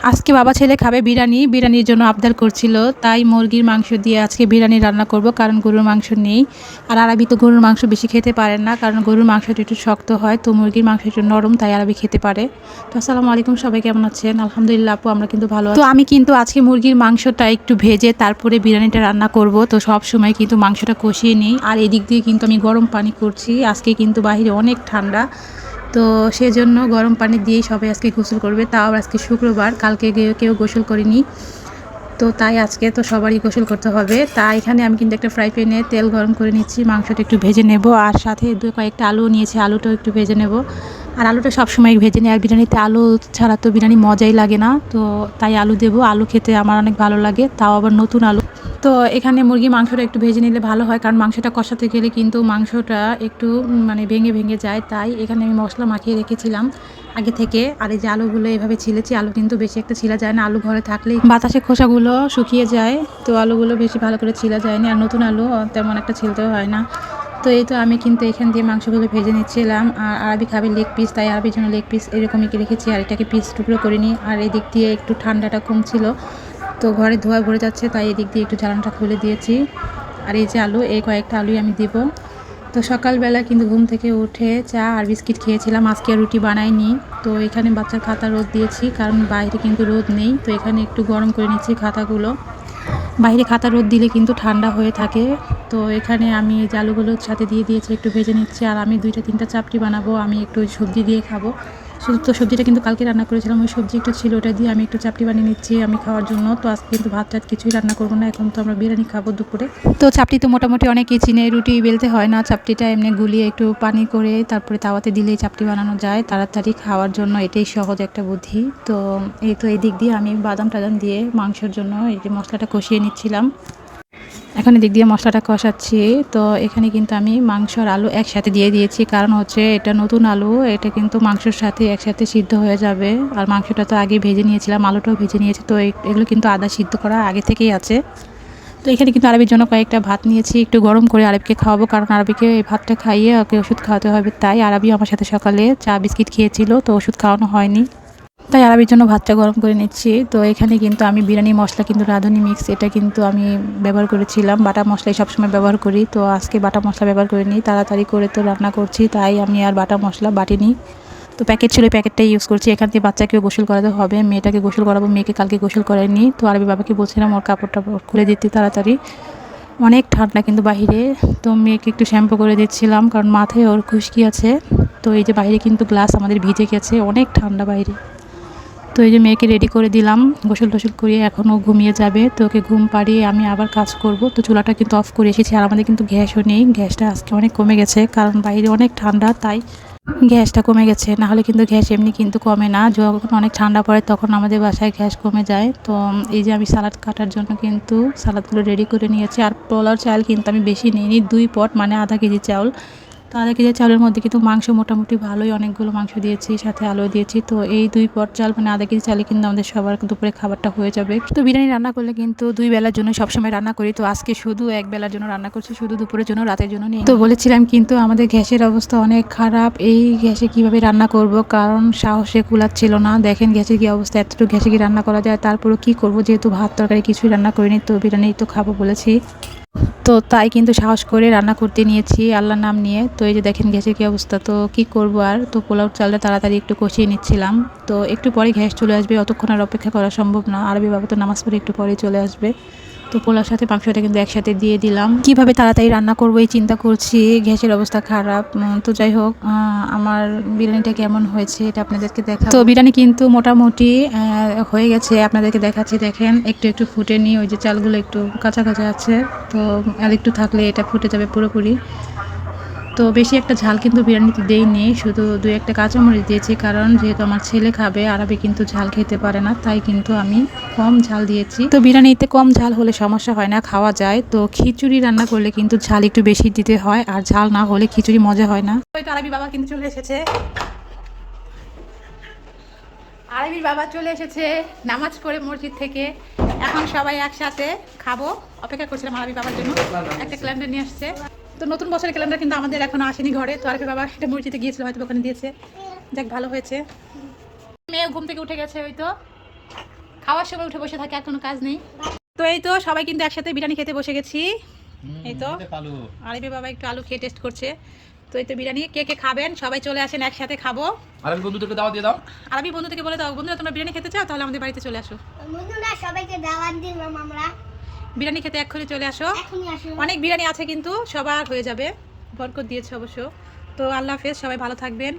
আজকে বাবা ছেলে খাবে বিরিয়ানি, বিরিয়ানির জন্য আবদার করছিল, তাই মুরগির মাংস দিয়ে আজকে বিরিয়ানি রান্না করব, কারণ গরুর মাংস নেই। আর আরবি তো গরুর মাংস বেশি খেতে পারে না, কারণ গরুর মাংসটা একটু শক্ত হয়, তো মুরগির মাংস একটু নরম, তাই আরবি খেতে পারে। তো আসসালামু আলাইকুম, সবাই কেমন আছেন? আলহামদুলিল্লাহ আপু, আমরা কিন্তু ভালো আছি। তো আমি কিন্তু আজকে মুরগির মাংসটা একটু ভেজে তারপরে বিরিয়ানিটা রান্না করব। তো সব সময় কিন্তু মাংসটা কষিয়ে নিই, আর এদিক দিয়ে কিন্তু আমি গরম পানি করছি। আজকে কিন্তু বাইরে অনেক ঠান্ডা, তো সেজন্য গরম পানি দিয়েই সবাই আজকে গোসল করবে। তাও আজকে শুক্রবার, কালকে কেউ গোসল করিনি, তো তাই আজকে তো সবারই গোসল করতে হবে। তাই এখানে আমি কিন্তু একটা ফ্রাই প্যানে তেল গরম করে নিচ্ছি, মাংসটা একটু ভেজে নেব, আর সাথে কয়েকটা আলু নিয়েছি, আলুটাও একটু ভেজে নেব। আর আলুটা সবসময় ভেজে নিই, আর বিরিয়ানিতে আলু ছাড়া তো বিরিয়ানি মজাই লাগে না, তো তাই আলু দেবো। আলু খেতে আমার অনেক ভালো লাগে, তাও আবার নতুন আলু। তো এখানে মুরগির মাংসটা একটু ভেজে নিলে ভালো হয়, কারণ মাংসটা কষাতে গেলে কিন্তু মাংসটা একটু মানে ভেঙে ভেঙে যায়। তাই এখানে আমি মশলা মাখিয়ে রেখেছিলাম আগে থেকে। আর এই যে আলুগুলো এভাবে ছিলেছি, আলু কিন্তু বেশি একটা ছিলা যায় না, আলু ঘরে থাকলেই বাতাসে খোসাগুলো শুকিয়ে যায়, তো আলুগুলো বেশি ভালো করে ছিলা যায়নি। আর নতুন আলু তেমন একটা ছিলতেও হয় না। তো এই তো আমি কিন্তু এখান দিয়ে মাংসগুলো ভেজে নিচ্ছিলাম। আর আরবি খাবে লেগ পিস, তাই আরবির জন্য লেগ পিস এরকমই রেখেছি, আর এটাকে পিস টুকরো করিনি। আর এদিক দিয়ে একটু ঠান্ডাটা কম ছিল, তো ঘরে ধোয়া ভরে যাচ্ছে, তাই এদিক দিয়ে একটু জ্বালানটা খুলে দিয়েছি। আর এই যে আলু, এই কয়েকটা আলুই আমি দিব। তো সকালবেলা কিন্তু ঘুম থেকে উঠে চা আর বিস্কিট খেয়েছিলাম, আজকে রুটি বানাইনি। তো এখানে বাচ্চার খাতা রোদ দিয়েছি, কারণ বাইরে কিন্তু রোদ নেই, তো এখানে একটু গরম করে নিচ্ছি খাতাগুলো। বাইরে খাতা রোদ দিলে কিন্তু ঠান্ডা হয়ে থাকে। তো এখানে আমি এই আলুগুলোর সাথে দিয়ে দিয়েছি, একটু ভেজে নিচ্ছি। আর আমি 2-3টা চাপটি বানাবো, আমি একটু ওই সবজি দিয়ে খাবো। শুধু তো সবজিটা কিন্তু কালকে রান্না করেছিলাম, ওই সবজি একটু ছিল, ওটা দিয়ে আমি একটু চাপটি বানিয়ে নিচ্ছি আমি খাওয়ার জন্য। তো আজকে কিন্তু ভাত টাত কিছুই রান্না করবো না, এখন তো আমরা বিরিয়ানি খাবো দুপুরে। তো চাপটি তো মোটামুটি অনেকেই চিনে, রুটি বেলতে হয় না, চাপটিটা এমনি গুলিয়ে একটু পানি করে তারপরে তাওয়াতে দিলেই চাপটি বানানো যায় তাড়াতাড়ি খাওয়ার জন্য, এটাই সহজ একটা বুদ্ধি। তো এই তো এই দিক দিয়ে আমি বাদাম টাদাম দিয়ে মাংসের জন্য এই যে মশলাটা কষিয়ে নিচ্ছিলাম। এখন এদিক দিয়ে মশলাটা কষাচ্ছি। তো এখানে কিন্তু আমি মাংস আর আলু একসাথে দিয়ে দিয়েছি, কারণ হচ্ছে এটা নতুন আলু, এটা কিন্তু মাংসের সাথে একসাথে সিদ্ধ হয়ে যাবে। আর মাংসটা তো আগে ভেজে নিয়েছিলাম, আলুটাও ভেজে নিয়েছি, তো এগুলো কিন্তু আদা সিদ্ধ করা আগে থেকেই আছে। তো এখানে কিন্তু আরবির জন্য কয়েকটা ভাত নিয়েছি, একটু গরম করে আরবিকে খাওয়াবো, কারণ আরবিকে এই ভাতটা খাইয়ে ওকে ওষুধ খাওয়াতে হবে। তাই আরবি আমার সাথে সকালে চা বিস্কিট খেয়েছিল, তো ওষুধ খাওয়ানো হয়নি, তাই আরবির জন্য ভাতটা গরম করে নিচ্ছি। তো এখানে কিন্তু আমি বিরিয়ানি মশলা কিন্তু রাঁধুনি মিক্স, এটা কিন্তু আমি ব্যবহার করেছিলাম, বাটা মশলাই সবসময় ব্যবহার করি। তো আজকে বাটা মশলা ব্যবহার করে নিই, তাড়াতাড়ি করে তো রান্না করছি, তাই আমি আর বাটা মশলা বাটিনি। তো প্যাকেট ছিল, প্যাকেটটাই ইউজ করছি। এখান থেকে বাচ্চাকেও গোসল করাতে হবে, মেয়েটাকে গোসল করাবো, মেয়েকে কালকে গোসল করাইনি। তো আরবি বাবাকে বলছিলাম ওর কাপড়টা খুলে দিতে তাড়াতাড়ি, অনেক ঠান্ডা কিন্তু বাইরে। তো মেয়েকে একটু শ্যাম্পু করে দিচ্ছিলাম, কারণ মাথায় ওর খুশকি আছে। তো এই যে বাইরে কিন্তু গ্লাস আমাদের ভিজে গেছে, অনেক ঠান্ডা বাইরে। তো এই যে মেয়েকে রেডি করে দিলাম, গোসল টোসল করিয়ে এখনও ঘুমিয়ে যাবে, তো ওকে ঘুম পাড়িয়ে আমি আবার কাজ করব। তো চুলাটা কিন্তু অফ করে এসেছি, আর আমাদের কিন্তু গ্যাসও নেই, গ্যাসটা আজকে অনেক কমে গেছে, কারণ বাইরে অনেক ঠান্ডা, তাই গ্যাসটা কমে গেছে। নাহলে কিন্তু গ্যাস এমনি কিন্তু কমে না, যখন অনেক ঠান্ডা পড়ে তখন আমাদের বাসায় গ্যাস কমে যায়। তো এই যে আমি সালাদ কাটার জন্য কিন্তু সালাদগুলো রেডি করে নিয়েছি। আর পোলাওর চাল কিন্তু আমি বেশি নিইনি, 2 পট মানে আধা কেজি চাউল। তো আধা কেজি চালের মধ্যে কিন্তু মাংস মোটামুটি ভালোই, অনেকগুলো মাংস দিয়েছি, সাথে আলু দিয়েছি। তো এই 2 পট চাল মানে আধা কেজি চালে কিন্তু আমাদের সবার দুপুরে খাবারটা হয়ে যাবে। তো বিরিয়ানি রান্না করলে কিন্তু 2 বেলার জন্য সবসময় রান্না করি, তো আজকে শুধু 1 বেলার জন্য রান্না করছি, শুধু দুপুরের জন্য, রাতের জন্য নেই। তো বলেছিলাম কিন্তু আমাদের গ্যাসের অবস্থা অনেক খারাপ, এই গ্যাসে কিভাবে রান্না করব, কারণ সাহসে কুলাচ্ছিল না। দেখেন গ্যাসের কি অবস্থা, এতটুকু গ্যাসে কি রান্না করা যায়? তারপরেও কি করব, যেহেতু ভাত তরকারি কিছুই রান্না করিনি, তো বিরিয়ানি তো খাবো বলেছি, তো তাই কিন্তু সাহস করে রান্না করতে নিয়েছি আল্লাহর নাম নিয়ে। তো এই যে দেখেন গ্যাসের কী অবস্থা, তো কি করব আর। তো পোলাও চালটা তাড়াতাড়ি একটু কষিয়ে নিচ্ছিলাম, তো একটু পরে গ্যাস চলে আসবে, অতক্ষণ আর অপেক্ষা করা সম্ভব না। আরবি বাবা তো নামাজ পড়ে একটু পরে চলে আসবে। তো পোলাওর সাথে মাংসটা কিন্তু একসাথে দিয়ে দিলাম, কিভাবে তাড়াতাড়ি রান্না করবো এই চিন্তা করছি, গ্যাসের অবস্থা খারাপ। তো যাই হোক, আমার বিরিয়ানিটা কেমন হয়েছে এটা আপনাদেরকে দেখাবো। তো বিরিয়ানি কিন্তু মোটামুটি হয়ে গেছে, আপনাদেরকে দেখাচ্ছি। দেখেন একটু একটু ফুটে নিই, ওই যে চালগুলো একটু কাঁচা কাঁচা আছে, তো আর একটু থাকলে এটা ফুটে যাবে পুরোপুরি। তো বেশি একটা ঝাল কিন্তু বিরিয়ানিতে দেইনি, শুধু 2-1টা কাঁচামরিচ দিয়েছি, কারণ যেহেতু আমার ছেলে খাবে, আরবি কিন্তু ঝাল খেতে পারে না, তাই কিন্তু আমি কম ঝাল দিয়েছি। তো বিরিয়ানিতে কম ঝাল হলে সমস্যা হয় না, খাওয়া যায়। তো খিচুড়ি রান্না করলে কিন্তু ঝাল একটু বেশি দিতে হয়, আর ঝাল না হলে খিচুড়ি মজা হয় না। তো আরবি বাবা কিন্তু চলে এসেছে, আরবির বাবা চলে এসেছে নামাজ পড়ে মসজিদ থেকে। এখন সবাই একসাথে খাবো, অপেক্ষা করছিলাম আরবি বাবার জন্য। একটা ক্যালেন্ডার নিয়ে আসছে, তো নতুন বছরের ক্যালেন্ডার কিন্তু আমাদের এখনো আসেনি ঘরে। তো আরবি বাবা এটা মসজিদে গিয়েছিল, হয়তো ওখানে দিয়েছে, যাক ভালো হয়েছে। মেয়ে ঘুম থেকে উঠে গেছে, ওই তো খাওয়ার সময় উঠে বসে থাকে, আর কোনো কাজ নেই। তো এই তো সবাই কিন্তু একসাথে বিরিয়ানি খেতে বসে গেছি। এই তো আরিফি বাবা একটু আলু খেয়ে টেস্ট করছে। তো এই তো বিরিয়ানি কে কে খাবেন সবাই চলে আসেন, একসাথে খাবো। আরবি বন্ধুদেরকে দাওয়াত দিয়ে দাও। আরবি বন্ধুদেরকে বলে দাও, বন্ধুরা তোমরা বিরিয়ানি খেতে চাও তাহলে আমাদের বাড়িতে চলে আসো। বন্ধুরা সবাইকে দাওয়াত দিলাম আমরা। বিরিয়ানি খেতে এক্ষুনি চলে আসো। এখনই আসো। অনেক বিরিয়ানি আছে কিন্তু সবার হয়ে যাবে, বরকত দিয়েছে অবশ্য। তো আল্লাহ হাফেজ, সবাই ভালো থাকবেন।